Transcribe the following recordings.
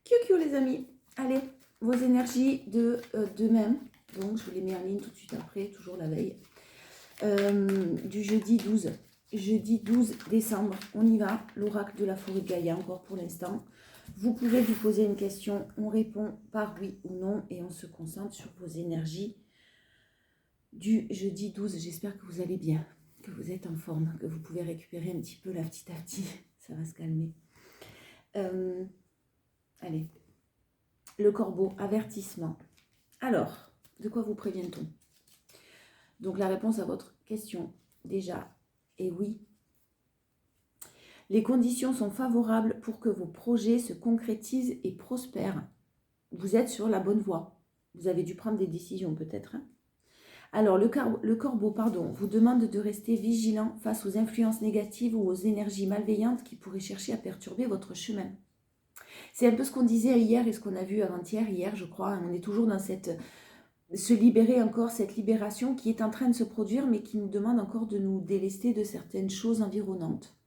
Kiou les amis. Allez, vos énergies de demain. Donc, je vous les mets en ligne tout de suite après, toujours la veille. Du jeudi 12. Jeudi 12 décembre. On y va. L'oracle de la forêt de Gaïa, encore pour l'instant. Vous pouvez vous poser une question. On répond par oui ou non. Et on se concentre sur vos énergies du jeudi 12. J'espère que vous allez bien, que vous êtes en forme, que vous pouvez récupérer un petit peu là, petit à petit. Ça va se calmer. Allez, le corbeau, avertissement. Alors, de quoi vous prévient-on? Donc la réponse à votre question, déjà, est oui. Les conditions sont favorables pour que vos projets se concrétisent et prospèrent. Vous êtes sur la bonne voie. Vous avez dû prendre des décisions peut-être. Hein. Alors, le corbeau, vous demande de rester vigilant face aux influences négatives ou aux énergies malveillantes qui pourraient chercher à perturber votre chemin. C'est un peu ce qu'on disait hier et ce qu'on a vu avant-hier, hier je crois. On est toujours dans se libérer encore, cette libération qui est en train de se produire, mais qui nous demande encore de nous délester de certaines choses environnantes.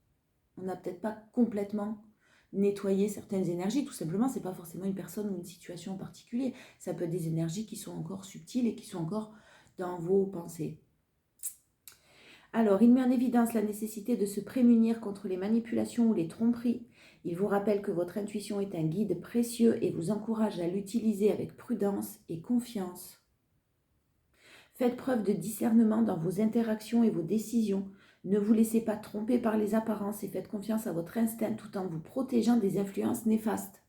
On n'a peut-être pas complètement nettoyé certaines énergies, tout simplement, c'est pas forcément une personne ou une situation en particulier. Ça peut être des énergies qui sont encore subtiles et qui sont encore dans vos pensées. Alors, il met en évidence la nécessité de se prémunir contre les manipulations ou les tromperies. Il vous rappelle que votre intuition est un guide précieux et vous encourage à l'utiliser avec prudence et confiance. Faites preuve de discernement dans vos interactions et vos décisions. Ne vous laissez pas tromper par les apparences et faites confiance à votre instinct tout en vous protégeant des influences néfastes.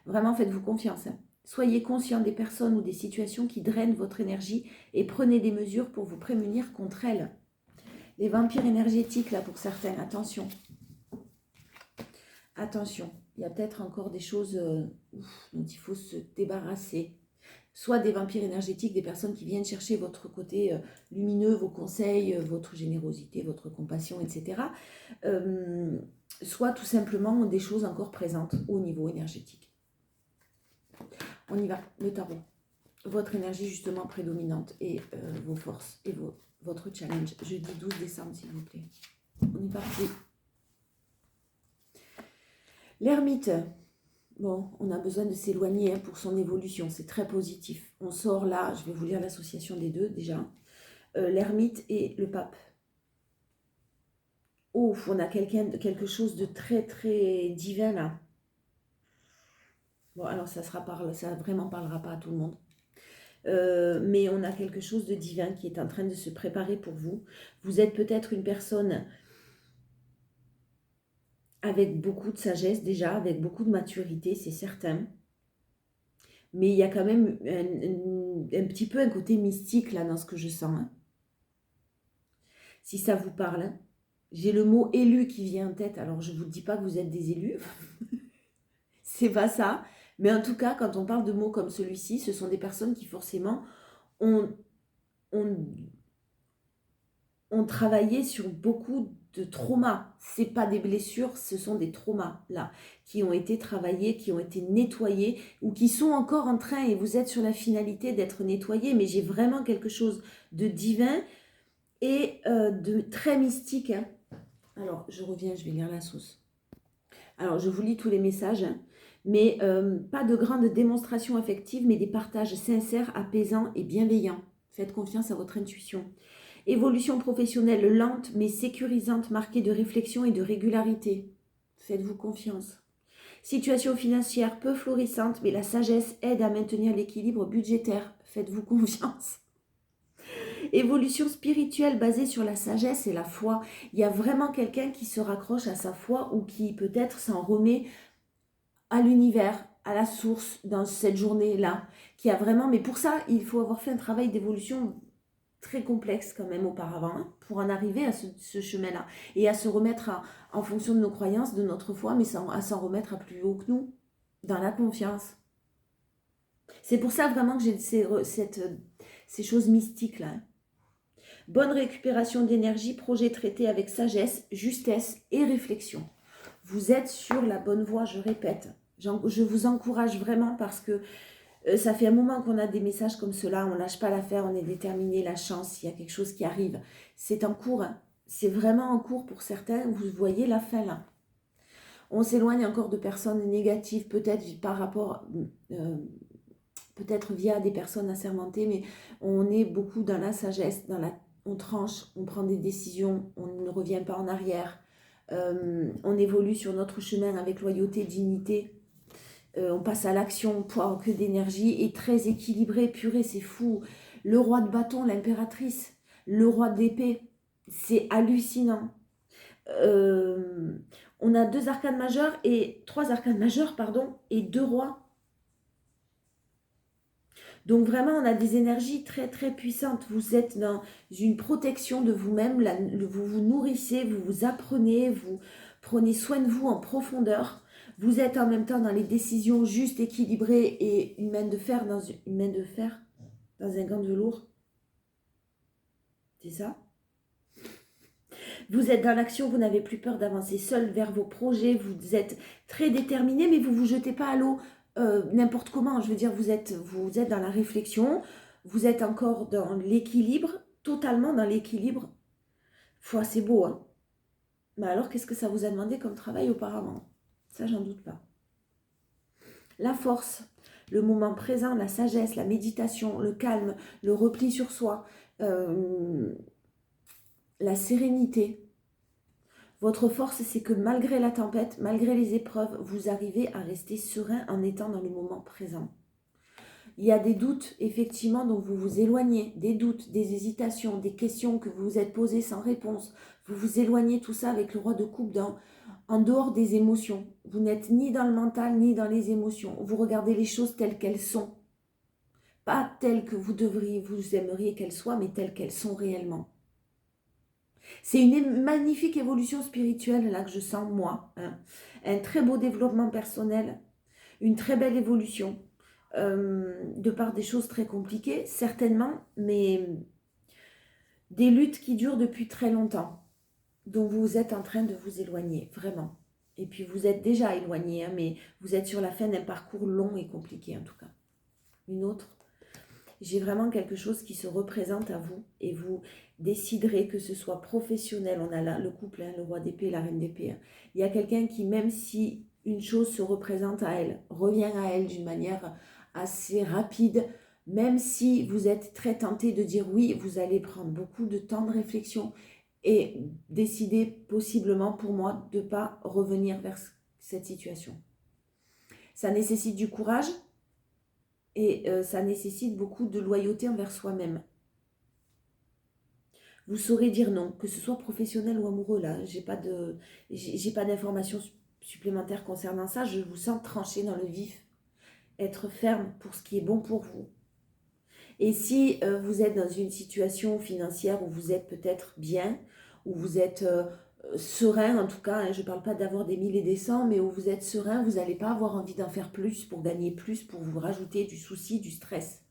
Vraiment, faites-vous confiance. Hein. Soyez conscient des personnes ou des situations qui drainent votre énergie et prenez des mesures pour vous prémunir contre elles. Les vampires énergétiques, là, pour certains, attention. Attention, il y a peut-être encore des choses dont il faut se débarrasser. Soit des vampires énergétiques, des personnes qui viennent chercher votre côté lumineux, vos conseils, votre générosité, votre compassion, etc. Soit tout simplement des choses encore présentes au niveau énergétique. On y va, le tarot. Votre énergie justement prédominante et vos forces et votre challenge. Jeudi 12 décembre, s'il vous plaît. On est parti. L'ermite. Bon, on a besoin de s'éloigner pour son évolution, c'est très positif. On sort là, je vais vous lire l'association des deux déjà. L'ermite et le pape. Ouf, on a quelque chose de très très divin là. Bon, alors ça vraiment parlera pas à tout le monde. Mais on a quelque chose de divin qui est en train de se préparer pour vous. Vous êtes peut-être une personne avec beaucoup de sagesse déjà, avec beaucoup de maturité, c'est certain. Mais il y a quand même un petit peu un côté mystique là dans ce que je sens. Hein. Si ça vous parle, hein. J'ai le mot élu qui vient en tête. Alors je ne vous dis pas que vous êtes des élus, c'est pas ça. Mais en tout cas, quand on parle de mots comme celui-ci, ce sont des personnes qui forcément ont travaillé sur beaucoup de traumas. C'est pas des blessures, ce sont des traumas là qui ont été travaillés, qui ont été nettoyés ou qui sont encore en train et vous êtes sur la finalité d'être nettoyés. Mais j'ai vraiment quelque chose de divin et de très mystique. Hein. Alors je reviens, je vais lire la sauce. Alors je vous lis tous les messages, hein, mais pas de grande démonstration affective, mais des partages sincères, apaisants et bienveillants. Faites confiance à votre intuition. Évolution professionnelle lente mais sécurisante, marquée de réflexion et de régularité. Faites-vous confiance. Situation financière peu florissante, mais la sagesse aide à maintenir l'équilibre budgétaire. Faites-vous confiance. Évolution spirituelle basée sur la sagesse et la foi. Il y a vraiment quelqu'un qui se raccroche à sa foi ou qui peut-être s'en remet à l'univers, à la source dans cette journée-là. Qui a vraiment, mais pour ça, il faut avoir fait un travail d'évolution très complexe quand même auparavant, hein, pour en arriver à ce chemin-là, et à se remettre en fonction de nos croyances, de notre foi, mais à s'en remettre à plus haut que nous, dans la confiance. C'est pour ça vraiment que j'ai ces choses mystiques-là. Hein. Bonne récupération d'énergie, projet traité avec sagesse, justesse et réflexion. Vous êtes sur la bonne voie, je répète. Je vous encourage vraiment parce que ça fait un moment qu'on a des messages comme cela, on ne lâche pas l'affaire, on est déterminé, la chance, il y a quelque chose qui arrive. C'est en cours, hein. C'est vraiment en cours pour certains, vous voyez la fin là. On s'éloigne encore de personnes négatives, peut-être par rapport, peut-être via des personnes assermentées, mais on est beaucoup dans la sagesse, on tranche, on prend des décisions, on ne revient pas en arrière, on évolue sur notre chemin avec loyauté, dignité, on passe à l'action, que d'énergie, et très équilibré, purée, c'est fou. Le roi de bâton, l'impératrice, le roi d'épée, c'est hallucinant. On a 3 arcanes majeures, pardon, et 2 rois. Donc vraiment, on a des énergies très très puissantes. Vous êtes dans une protection de vous-même, vous vous nourrissez, vous vous apprenez, vous prenez soin de vous en profondeur. Vous êtes en même temps dans les décisions justes, équilibrées, et une main de fer dans un gant de velours. C'est ça? Vous êtes dans l'action, vous n'avez plus peur d'avancer seul vers vos projets, vous êtes très déterminé, mais vous ne vous jetez pas à l'eau n'importe comment. Je veux dire, vous êtes dans la réflexion, vous êtes encore dans l'équilibre, totalement dans l'équilibre. C'est beau, hein. Mais alors, qu'est-ce que ça vous a demandé comme travail auparavant? Ça, j'en doute pas. La force, le moment présent, la sagesse, la méditation, le calme, le repli sur soi, la sérénité. Votre force, c'est que malgré la tempête, malgré les épreuves, vous arrivez à rester serein en étant dans le moment présent. Il y a des doutes, effectivement, dont vous vous éloignez, des doutes, des hésitations, des questions que vous vous êtes posées sans réponse. Vous vous éloignez, tout ça avec le roi de coupe en dehors des émotions. Vous n'êtes ni dans le mental, ni dans les émotions. Vous regardez les choses telles qu'elles sont. Pas telles que vous aimeriez qu'elles soient, mais telles qu'elles sont réellement. C'est une magnifique évolution spirituelle là que je sens moi, hein. Un très beau développement personnel, une très belle évolution, de par des choses très compliquées, certainement, mais des luttes qui durent depuis très longtemps, dont vous êtes en train de vous éloigner, vraiment. Et puis vous êtes déjà éloigné, hein, mais vous êtes sur la fin d'un parcours long et compliqué en tout cas. Une autre. J'ai vraiment quelque chose qui se représente à vous et vous déciderez que ce soit professionnel. On a là le couple, hein, le roi d'épée, la reine d'épée. Hein. Il y a quelqu'un qui, même si une chose se représente à elle, revient à elle d'une manière assez rapide, même si vous êtes très tenté de dire oui, vous allez prendre beaucoup de temps de réflexion et décider possiblement pour moi de ne pas revenir vers cette situation. Ça nécessite du courage. Et ça nécessite beaucoup de loyauté envers soi-même. Vous saurez dire non, que ce soit professionnel ou amoureux. Là, j'ai pas d'informations supplémentaires concernant ça. Je vous sens trancher dans le vif, être ferme pour ce qui est bon pour vous. Et si vous êtes dans une situation financière où vous êtes peut-être bien, où vous êtes serein en tout cas, hein, je ne parle pas d'avoir des 1000 et des 100, mais où vous êtes serein, vous n'allez pas avoir envie d'en faire plus pour gagner plus, pour vous rajouter du souci, du stress.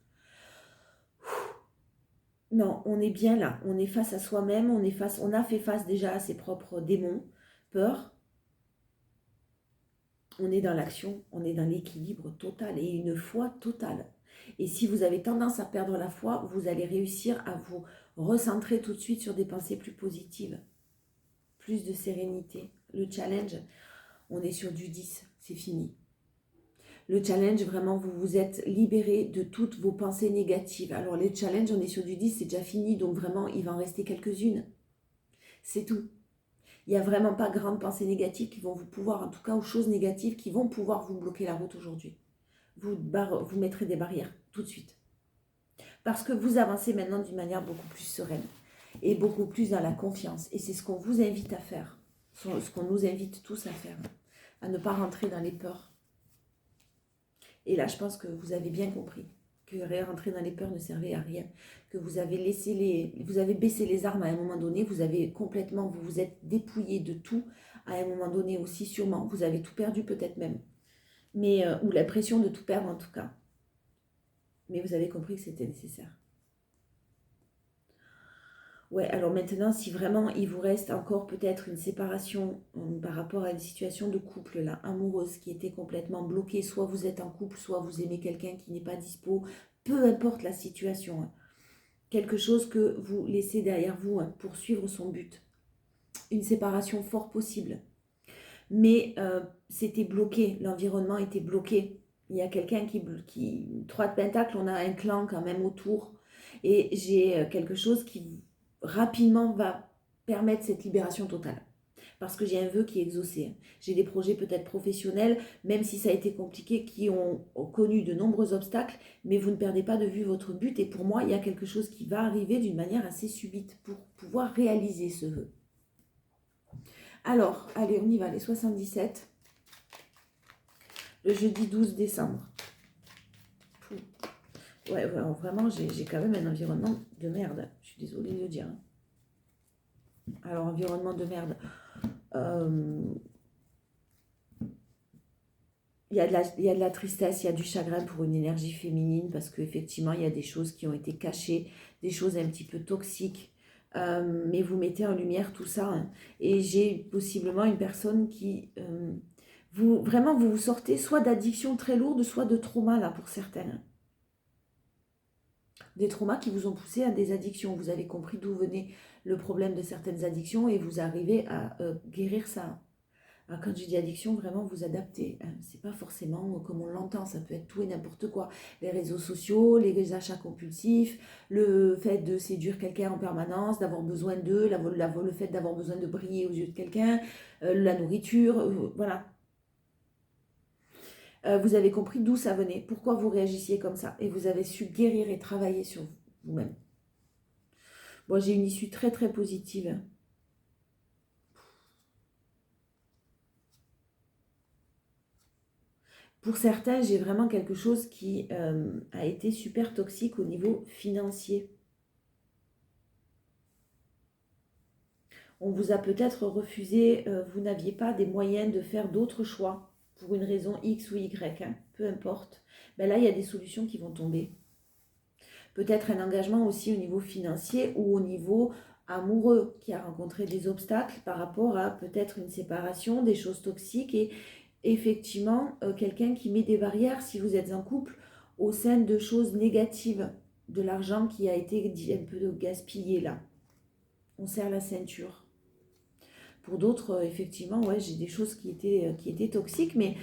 Non, on est bien là, on est face à soi-même, on a fait face déjà à ses propres démons, peurs. On est dans l'action, on est dans l'équilibre total et une foi totale. Et si vous avez tendance à perdre la foi, vous allez réussir à vous recentrer tout de suite sur des pensées plus positives, plus de sérénité. Le challenge, on est sur du 10, c'est fini. Le challenge, vraiment, vous vous êtes libéré de toutes vos pensées négatives. Alors les challenges, on est sur du 10, c'est déjà fini, donc vraiment, il va en rester quelques-unes. C'est tout. Il n'y a vraiment pas grandes pensées négatives qui vont vous pouvoir, en tout cas, ou choses négatives qui vont pouvoir vous bloquer la route aujourd'hui. Vous mettrez des barrières tout de suite. Parce que vous avancez maintenant d'une manière beaucoup plus sereine et beaucoup plus dans la confiance. Et c'est ce qu'on vous invite à faire, ce qu'on nous invite tous à faire, à ne pas rentrer dans les peurs. Et là, je pense que vous avez bien compris que rentrer dans les peurs ne servait à rien, que vous avez baissé les armes à un moment donné, vous vous êtes dépouillé de tout à un moment donné aussi, sûrement, vous avez tout perdu peut-être même, mais ou l'impression de tout perdre en tout cas. Mais vous avez compris que c'était nécessaire. Ouais, alors maintenant, si vraiment il vous reste encore peut-être une séparation par rapport à une situation de couple là, amoureuse qui était complètement bloquée, soit vous êtes en couple, soit vous aimez quelqu'un qui n'est pas dispo, peu importe la situation, hein. Quelque chose que vous laissez derrière vous, hein, pour suivre son but. Une séparation fort possible. mais c'était bloqué, l'environnement était bloqué. Il y a quelqu'un qui... 3 de Pentacle, on a un clan quand même autour. Et j'ai quelque chose qui rapidement va permettre cette libération totale. Parce que j'ai un vœu qui est exaucé. J'ai des projets peut-être professionnels, même si ça a été compliqué, qui ont connu de nombreux obstacles, mais vous ne perdez pas de vue votre but. Et pour moi, il y a quelque chose qui va arriver d'une manière assez subite pour pouvoir réaliser ce vœu. Alors, allez, on y va, les 77. Le jeudi 12 décembre. Ouais, vraiment, j'ai quand même un environnement de merde. Je suis désolée de le dire. Alors, environnement de merde. Il y a de la tristesse, il y a du chagrin pour une énergie féminine parce qu'effectivement, il y a des choses qui ont été cachées, des choses un petit peu toxiques. Mais vous mettez en lumière tout ça. Hein. Et j'ai possiblement une personne qui... vous vous sortez soit d'addiction très lourde, soit de trauma là pour certaines. Des traumas qui vous ont poussé à des addictions. Vous avez compris d'où venait le problème de certaines addictions et vous arrivez à guérir ça. Alors, quand je dis addiction, vraiment vous adaptez. Hein. C'est pas forcément comme on l'entend, ça peut être tout et n'importe quoi. Les réseaux sociaux, les achats compulsifs, le fait de séduire quelqu'un en permanence, d'avoir besoin d'eux, le fait d'avoir besoin de briller aux yeux de quelqu'un, la nourriture, voilà. Vous avez compris d'où ça venait, pourquoi vous réagissiez comme ça, et vous avez su guérir et travailler sur vous-même. Bon, j'ai une issue très très positive. Pour certains, j'ai vraiment quelque chose qui a été super toxique au niveau financier. On vous a peut-être refusé, vous n'aviez pas des moyens de faire d'autres choix pour une raison X ou Y, hein, peu importe. Ben là, il y a des solutions qui vont tomber. Peut-être un engagement aussi au niveau financier ou au niveau amoureux qui a rencontré des obstacles par rapport à peut-être une séparation, des choses toxiques et effectivement quelqu'un qui met des barrières si vous êtes en couple au sein de choses négatives, de l'argent qui a été un peu gaspillé là. On serre la ceinture. Pour d'autres, effectivement, ouais, j'ai des choses qui étaient toxiques, mais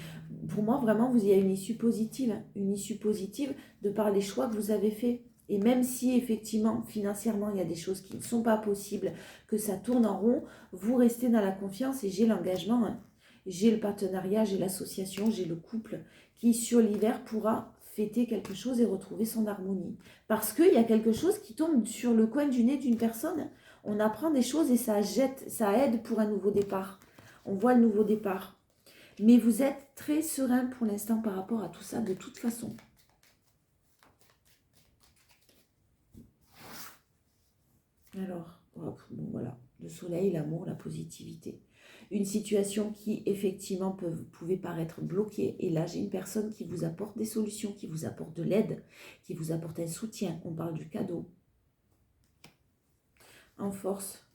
pour moi, vraiment, il y a une issue positive. Une issue positive de par les choix que vous avez faits. Et même si, effectivement, financièrement, il y a des choses qui ne sont pas possibles, que ça tourne en rond, vous restez dans la confiance et j'ai l'engagement, hein. J'ai le partenariat, j'ai l'association, j'ai le couple qui, sur l'hiver, pourra fêter quelque chose et retrouver son harmonie. Parce qu'il y a quelque chose qui tombe sur le coin du nez d'une personne. On apprend des choses et ça aide pour un nouveau départ. On voit le nouveau départ. Mais vous êtes très serein pour l'instant par rapport à tout ça, de toute façon. Alors, bon, voilà, le soleil, l'amour, la positivité. Une situation qui, effectivement, pouvait paraître bloquée. Et là, j'ai une personne qui vous apporte des solutions, qui vous apporte de l'aide, qui vous apporte un soutien. On parle du cadeau. En force,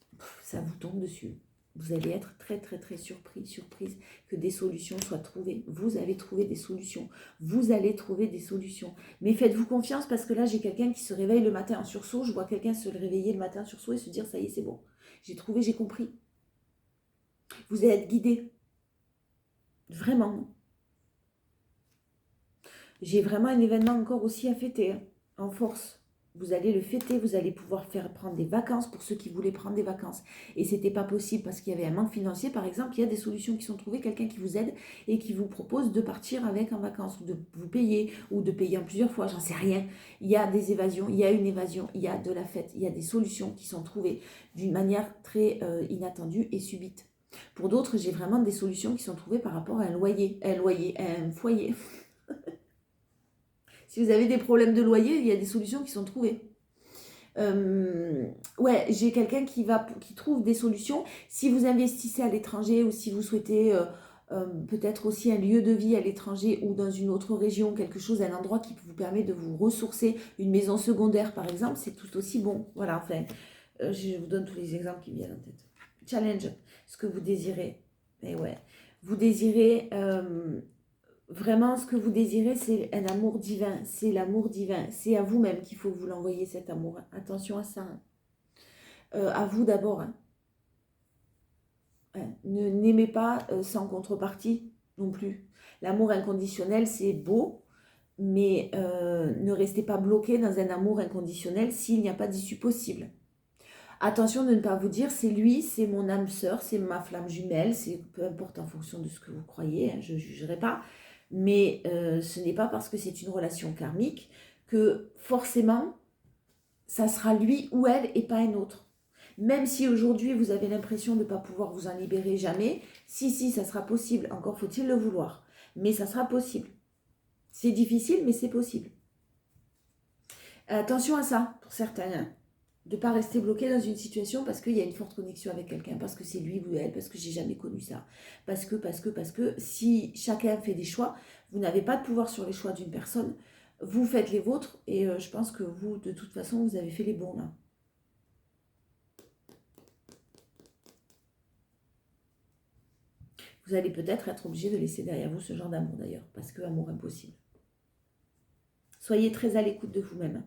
ça vous tombe dessus. Vous allez être très très très surprise que des solutions soient trouvées. Vous allez trouver des solutions. Vous allez trouver des solutions. Mais faites-vous confiance parce que là, j'ai quelqu'un qui se réveille le matin en sursaut. Je vois quelqu'un se réveiller le matin en sursaut et se dire, ça y est, c'est bon. J'ai trouvé, j'ai compris. Vous allez être guidé. Vraiment. J'ai vraiment un événement encore aussi à fêter. Hein, en force. Vous allez le fêter, vous allez pouvoir faire prendre des vacances pour ceux qui voulaient prendre des vacances. Et ce n'était pas possible parce qu'il y avait un manque financier. Par exemple, il y a des solutions qui sont trouvées, quelqu'un qui vous aide et qui vous propose de partir avec en vacances, ou de vous payer, ou de payer en plusieurs fois, j'en sais rien. Il y a des évasions, il y a une évasion, il y a de la fête, il y a des solutions qui sont trouvées d'une manière très inattendue et subite. Pour d'autres, j'ai vraiment des solutions qui sont trouvées par rapport à un foyer. Si vous avez des problèmes de loyer, il y a des solutions qui sont trouvées. Ouais, j'ai quelqu'un qui trouve des solutions. Si vous investissez à l'étranger ou si vous souhaitez peut-être aussi un lieu de vie à l'étranger ou dans une autre région, quelque chose, un endroit qui vous permet de vous ressourcer, une maison secondaire par exemple, c'est tout aussi bon. Voilà, enfin, je vous donne tous les exemples qui me viennent en tête. Challenge, ce que vous désirez. Et ouais, vous désirez... vraiment, ce que vous désirez, c'est un amour divin. C'est l'amour divin. C'est à vous-même qu'il faut vous l'envoyer, cet amour. Attention à ça. Hein. À vous d'abord. Hein. N'aimez pas sans contrepartie non plus. L'amour inconditionnel, c'est beau, mais ne restez pas bloqué dans un amour inconditionnel s'il n'y a pas d'issue possible. Attention de ne pas vous dire c'est lui, c'est mon âme sœur, c'est ma flamme jumelle, c'est peu importe en fonction de ce que vous croyez, hein, je ne jugerai pas, mais ce n'est pas parce que c'est une relation karmique que forcément ça sera lui ou elle et pas un autre. Même si aujourd'hui vous avez l'impression de ne pas pouvoir vous en libérer jamais, si, ça sera possible, encore faut-il le vouloir, mais ça sera possible. C'est difficile, mais c'est possible. Attention à ça, pour certains, hein, de ne pas rester bloqué dans une situation parce qu'il y a une forte connexion avec quelqu'un, parce que c'est lui ou elle, parce que j'ai jamais connu ça, parce que, si chacun fait des choix, vous n'avez pas de pouvoir sur les choix d'une personne, vous faites les vôtres, et je pense que vous, de toute façon, vous avez fait les bons là. Vous allez peut-être être obligé de laisser derrière vous ce genre d'amour d'ailleurs, parce que amour impossible. Soyez très à l'écoute de vous-même.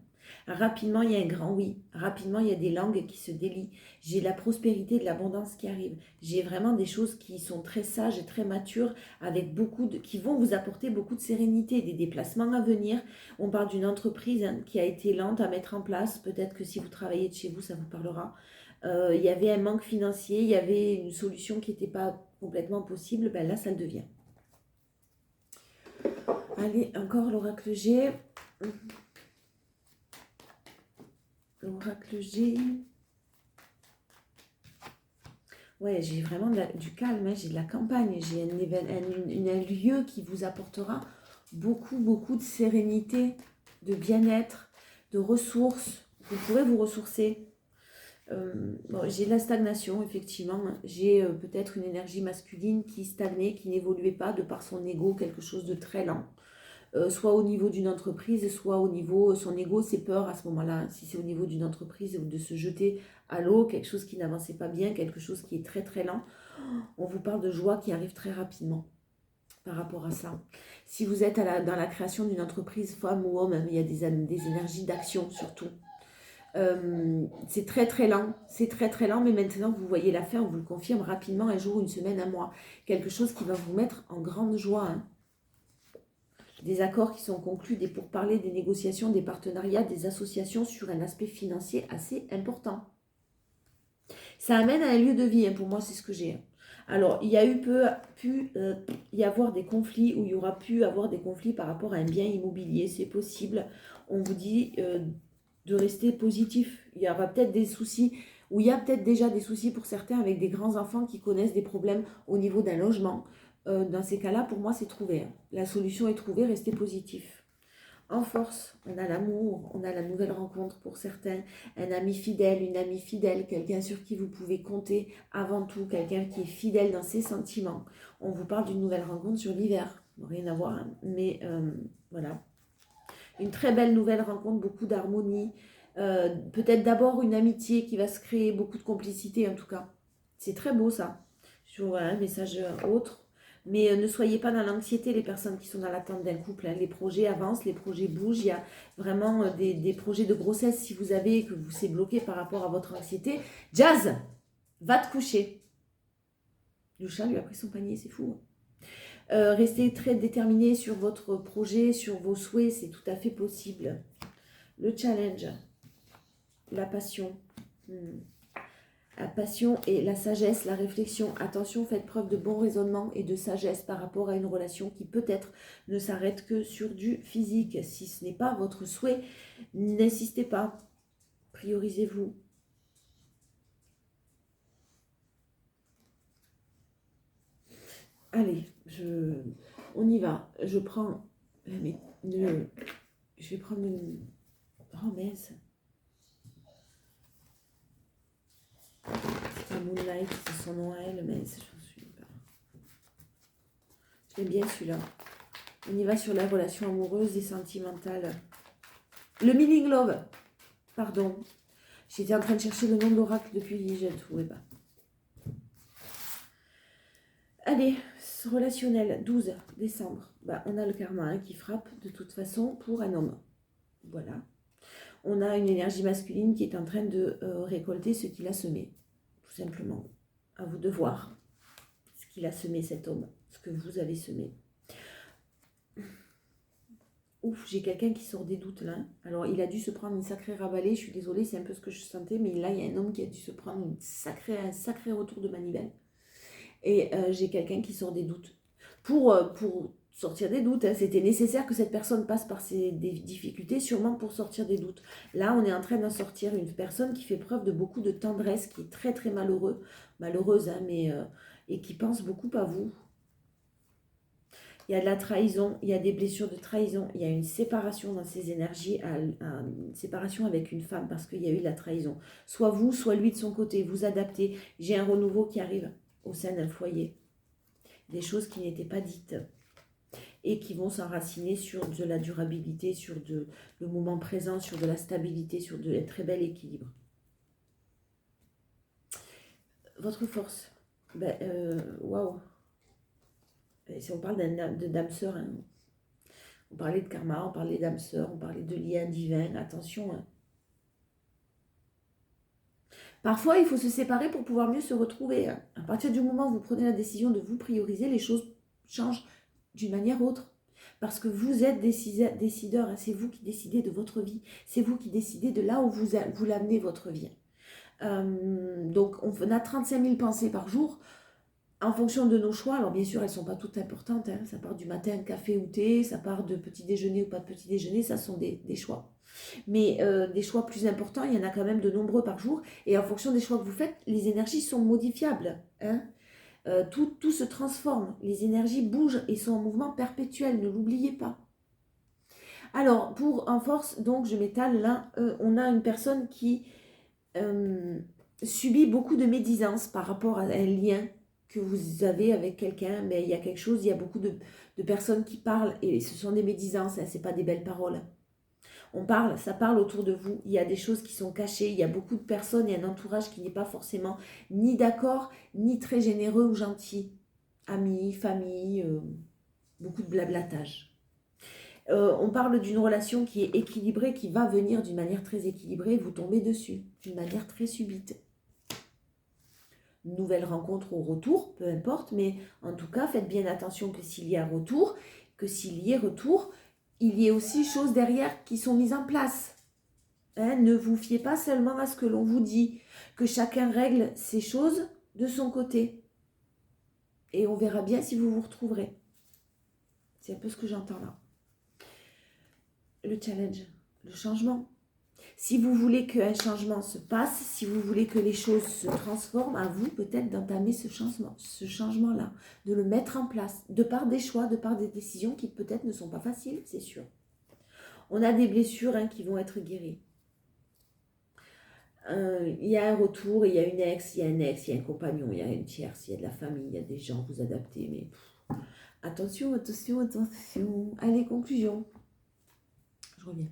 Rapidement, il y a un grand oui. Rapidement, il y a des langues qui se délient. J'ai la prospérité, de l'abondance qui arrive. J'ai vraiment des choses qui sont très sages et très matures, avec qui vont vous apporter beaucoup de sérénité, des déplacements à venir. On parle d'une entreprise qui a été lente à mettre en place. Peut-être que si vous travaillez de chez vous, ça vous parlera. Il y avait un manque financier, il y avait une solution qui n'était pas complètement possible. Ben là, ça le devient. Allez, encore l'oracle G. L'oracle G. Ouais, j'ai vraiment du calme, hein, j'ai de la campagne, j'ai un lieu qui vous apportera beaucoup de sérénité, de bien-être, de ressources. Vous pourrez vous ressourcer. J'ai de la stagnation, effectivement. J'ai peut-être une énergie masculine qui stagnait, qui n'évoluait pas de par son ego, quelque chose de très lent. Soit au niveau d'une entreprise, soit au niveau, son ego, ses peurs à ce moment-là. Si c'est au niveau d'une entreprise, de se jeter à l'eau, quelque chose qui n'avançait pas bien, quelque chose qui est très très lent, on vous parle de joie qui arrive très rapidement par rapport à ça. Si vous êtes dans la création d'une entreprise, femme ou homme, il y a des énergies d'action surtout. C'est très très lent, mais maintenant vous voyez la fin, on vous le confirme rapidement, un jour, une semaine, un mois. Quelque chose qui va vous mettre en grande joie, hein. Des accords qui sont conclus, des pourparlers, des négociations, des partenariats, des associations sur un aspect financier assez important. Ça amène à un lieu de vie, hein, pour moi c'est ce que j'ai. Alors, il y a pu y avoir des conflits, ou il y aura pu avoir des conflits par rapport à un bien immobilier, c'est possible. On vous dit de rester positif. Il y aura peut-être des soucis, ou il y a peut-être déjà des soucis pour certains avec des grands enfants qui connaissent des problèmes au niveau d'un logement. Dans ces cas-là, pour moi, c'est trouvé. La solution est trouvée, restez positif. En force, on a l'amour, on a la nouvelle rencontre pour certains, un ami fidèle, une amie fidèle, quelqu'un sur qui vous pouvez compter avant tout, quelqu'un qui est fidèle dans ses sentiments. On vous parle d'une nouvelle rencontre sur l'hiver, rien à voir, hein, mais voilà. Une très belle nouvelle rencontre, beaucoup d'harmonie, peut-être d'abord une amitié qui va se créer, beaucoup de complicité en tout cas. C'est très beau ça. Sur un message autre. Mais ne soyez pas dans l'anxiété, les personnes qui sont dans l'attente d'un couple, hein. Les projets avancent, les projets bougent. Il y a vraiment des projets de grossesse. Si vous avez, que vous c'est bloqué par rapport à votre anxiété, Jazz, va te coucher. Le chat lui a pris son panier, c'est fou. Restez très déterminé sur votre projet, sur vos souhaits, c'est tout à fait possible. Le challenge, la passion. La passion et la sagesse, la réflexion. Attention, faites preuve de bon raisonnement et de sagesse par rapport à une relation qui peut-être ne s'arrête que sur du physique. Si ce n'est pas votre souhait, n'insistez pas. Priorisez-vous. Allez, on y va. Je prends... je vais prendre une... Oh mince. Moonlight, c'est son nom à elle, mais je suis pas. J'aime bien celui-là. On y va sur la relation amoureuse et sentimentale. Le Meaning Love. Pardon. J'étais en train de chercher le nom de l'oracle depuis, je ne trouvais pas. Allez, relationnel, 12 décembre. On a le karma qui frappe de toute façon pour un homme. Voilà. On a une énergie masculine qui est en train de récolter ce qu'il a semé. Tout simplement. À vous de voir. qu'il a semé cet homme, ce que vous avez semé. Ouf, j'ai quelqu'un qui sort des doutes là. Alors, il a dû se prendre une sacrée rabalée. Je suis désolée, c'est un peu ce que je sentais. Mais là, il y a un homme qui a dû se prendre un sacré retour de manivelle. Et j'ai quelqu'un qui sort des doutes. Pour sortir des doutes, hein, c'était nécessaire que cette personne passe par des difficultés, sûrement pour sortir des doutes. Là, on est en train d'en sortir une personne qui fait preuve de beaucoup de tendresse, qui est très très malheureuse, hein, mais, et qui pense beaucoup à vous. Il y a de la trahison, il y a des blessures de trahison, il y a une séparation dans ses énergies, une séparation avec une femme parce qu'il y a eu de la trahison. Soit vous, soit lui de son côté, vous adaptez. J'ai un renouveau qui arrive au sein d'un foyer. Des choses qui n'étaient pas dites et qui vont s'enraciner sur de la durabilité, sur le moment présent, sur de la stabilité, sur un très bel équilibre. Votre force, waouh. Si on parle de d'âme sœur, hein. On parlait de karma, on parlait d'âme sœur, on parlait de lien divin, attention. Hein. Parfois, il faut se séparer pour pouvoir mieux se retrouver. Hein. À partir du moment où vous prenez la décision de vous prioriser, les choses changent d'une manière autre. Parce que vous êtes décideur, hein. C'est vous qui décidez de votre vie. C'est vous qui décidez de là où vous l'amenez votre vie. Donc, on a 35 000 pensées par jour. En fonction de nos choix, alors bien sûr, elles ne sont pas toutes importantes. Hein. Ça part du matin, café ou thé, ça part de petit déjeuner ou pas de petit déjeuner, ça sont des choix. Mais des choix plus importants, il y en a quand même de nombreux par jour. Et en fonction des choix que vous faites, les énergies sont modifiables. Hein. Tout se transforme. Les énergies bougent et sont en mouvement perpétuel, ne l'oubliez pas. Alors, en force, donc je m'étale là, on a une personne qui subit beaucoup de médisance par rapport à un lien que vous avez avec quelqu'un, mais il y a quelque chose, il y a beaucoup de personnes qui parlent, et ce sont des médisances, hein, ce n'est pas des belles paroles. On parle, ça parle autour de vous, il y a des choses qui sont cachées, il y a beaucoup de personnes et un entourage qui n'est pas forcément ni d'accord, ni très généreux ou gentil. Amis, famille, beaucoup de blablatage. On parle d'une relation qui est équilibrée, qui va venir d'une manière très équilibrée, vous tombez dessus, d'une manière très subite. Nouvelle rencontre au retour, peu importe, mais en tout cas, faites bien attention que s'il y a retour, il y ait aussi choses derrière qui sont mises en place. Hein, ne vous fiez pas seulement à ce que l'on vous dit, que chacun règle ses choses de son côté. Et on verra bien si vous vous retrouverez. C'est un peu ce que j'entends là. Le challenge, le changement. Si vous voulez qu'un changement se passe, si vous voulez que les choses se transforment, à vous peut-être d'entamer ce changement-là, de le mettre en place, de par des choix, de par des décisions qui peut-être ne sont pas faciles, c'est sûr. On a des blessures qui vont être guéries. Il y a un retour, il y a une ex, il y a un ex, il y a un compagnon, il y a une tierce, il y a de la famille, il y a des gens, vous adaptez, mais attention, attention, attention. Allez, conclusion. Je reviens.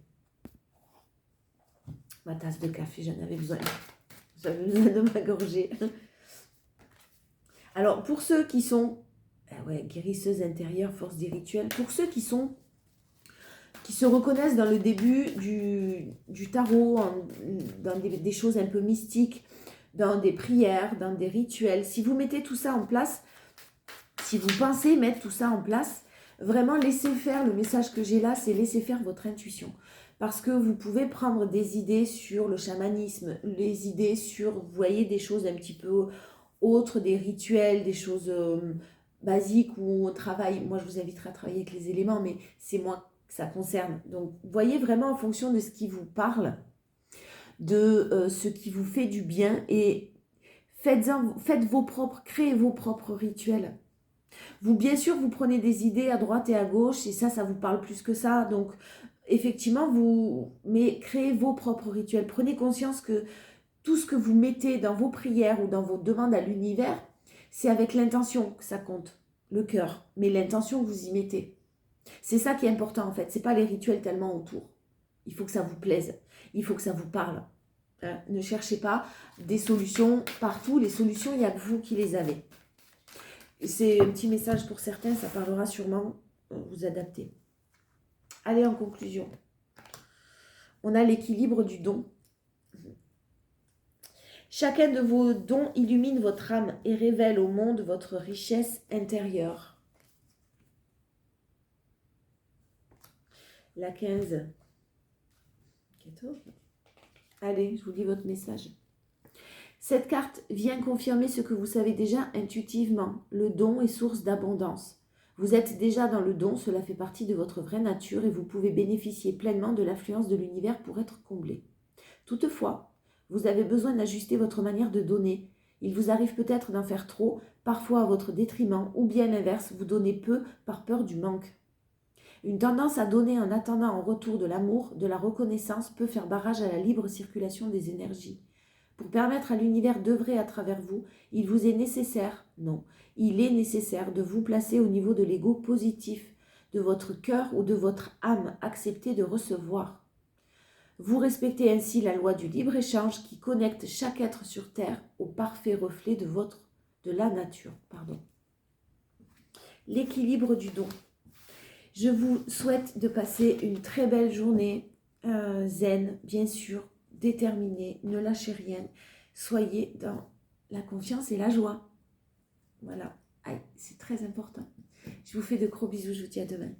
Ma tasse de café, j'en avais besoin. J'avais besoin de ma gorgée. Alors, pour ceux qui sont guérisseuses intérieures, force des rituels, pour ceux qui se reconnaissent dans le début du tarot, dans des choses un peu mystiques, dans des prières, dans des rituels, si vous mettez tout ça en place, si vous pensez mettre tout ça en place, vraiment laissez faire, le message que j'ai là, c'est laisser faire votre intuition. Parce que vous pouvez prendre des idées sur le chamanisme, les idées sur, vous voyez, des choses un petit peu autres, des rituels, des choses basiques où on travaille. Moi, je vous inviterai à travailler avec les éléments, mais c'est moi que ça concerne. Donc, voyez vraiment en fonction de ce qui vous parle, de ce qui vous fait du bien et créez vos propres rituels. Vous, bien sûr, vous prenez des idées à droite et à gauche et ça vous parle plus que ça. Donc, effectivement, mais créez vos propres rituels. Prenez conscience que tout ce que vous mettez dans vos prières ou dans vos demandes à l'univers, c'est avec l'intention que ça compte, le cœur, mais l'intention que vous y mettez. C'est ça qui est important en fait, c'est pas les rituels tellement autour. Il faut que ça vous plaise, il faut que ça vous parle. Hein, ne cherchez pas des solutions partout, les solutions, il n'y a que vous qui les avez. C'est un petit message pour certains, ça parlera sûrement, vous adapter. Allez, en conclusion, on a l'équilibre du don. Chacun de vos dons illumine votre âme et révèle au monde votre richesse intérieure. La 15. Allez, je vous lis votre message. Cette carte vient confirmer ce que vous savez déjà intuitivement. Le don est source d'abondance. Vous êtes déjà dans le don, cela fait partie de votre vraie nature et vous pouvez bénéficier pleinement de l'affluence de l'univers pour être comblé. Toutefois, vous avez besoin d'ajuster votre manière de donner. Il vous arrive peut-être d'en faire trop, parfois à votre détriment, ou bien l'inverse, vous donnez peu par peur du manque. Une tendance à donner en attendant en retour de l'amour, de la reconnaissance, peut faire barrage à la libre circulation des énergies. Pour permettre à l'univers d'œuvrer à travers vous, il vous est nécessaire, non, il est nécessaire de vous placer au niveau de l'ego positif, de votre cœur ou de votre âme, accepter de recevoir. Vous respectez ainsi la loi du libre-échange qui connecte chaque être sur Terre au parfait reflet de la nature. L'équilibre du don. Je vous souhaite de passer une très belle journée, zen, bien sûr, déterminée, ne lâchez rien, soyez dans la confiance et la joie. Voilà, c'est très important. Je vous fais de gros bisous, je vous dis à demain.